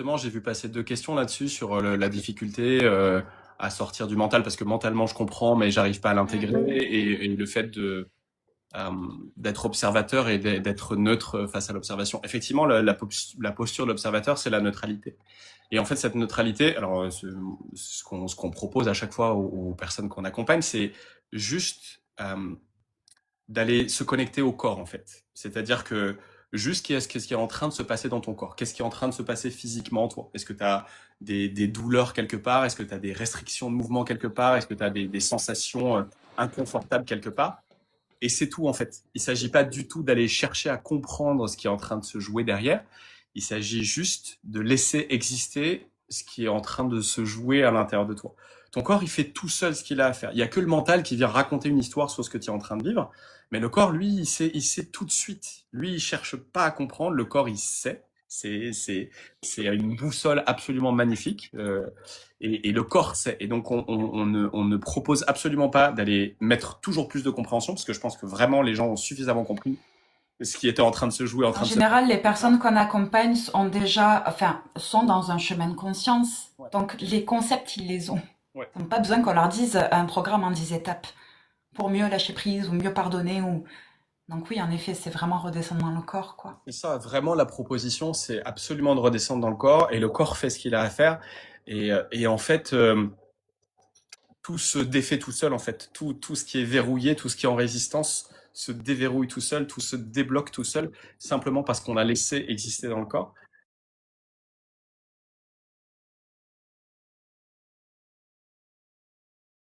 justement, j'ai vu passer deux questions là-dessus sur la difficulté à sortir du mental, parce que mentalement je comprends, mais j'arrive pas à l'intégrer, et le fait euh, d'être observateur et d'être neutre face à l'observation. Effectivement, la posture de l'observateur, c'est la neutralité. Et en fait, cette neutralité, alors ce qu'on propose à chaque fois aux personnes qu'on accompagne, c'est juste d'aller se connecter au corps, en fait. C'est-à-dire que juste qu'est-ce qui est en train de se passer dans ton corps? Qu'est-ce qui est en train de se passer physiquement, toi? Est-ce que tu as des douleurs quelque part? Est-ce que tu as des restrictions de mouvement quelque part? Est-ce que tu as des sensations inconfortables quelque part? Et c'est tout, en fait. Il s'agit pas du tout d'aller chercher à comprendre ce qui est en train de se jouer derrière. Il s'agit juste de laisser exister ce qui est en train de se jouer à l'intérieur de toi. Ton corps, il fait tout seul ce qu'il a à faire. Il y a que le mental qui vient raconter une histoire sur ce que tu es en train de vivre. Mais le corps, lui, il sait tout de suite. Lui, il cherche pas à comprendre. Le corps, il sait. C'est une boussole absolument magnifique. Et le corps sait. Et donc, on ne propose absolument pas d'aller mettre toujours plus de compréhension, parce que je pense que vraiment, les gens ont suffisamment compris ce qui était en train de se jouer, en En train de se... général, les personnes qu'on accompagne sont dans un chemin de conscience. Ouais. Donc, les concepts, ils les ont. Ouais. Ils n'ont pas besoin qu'on leur dise un programme en 10 étapes pour mieux lâcher prise ou mieux pardonner ou... Donc oui, en effet, c'est vraiment redescendre dans le corps, quoi. Et ça, vraiment, la proposition, c'est absolument de redescendre dans le corps, et le corps fait ce qu'il a à faire. Et en fait, tout se défait tout seul, en fait. Tout ce qui est verrouillé, tout ce qui est en résistance se déverrouille tout seul, tout se débloque tout seul, simplement parce qu'on a laissé exister dans le corps.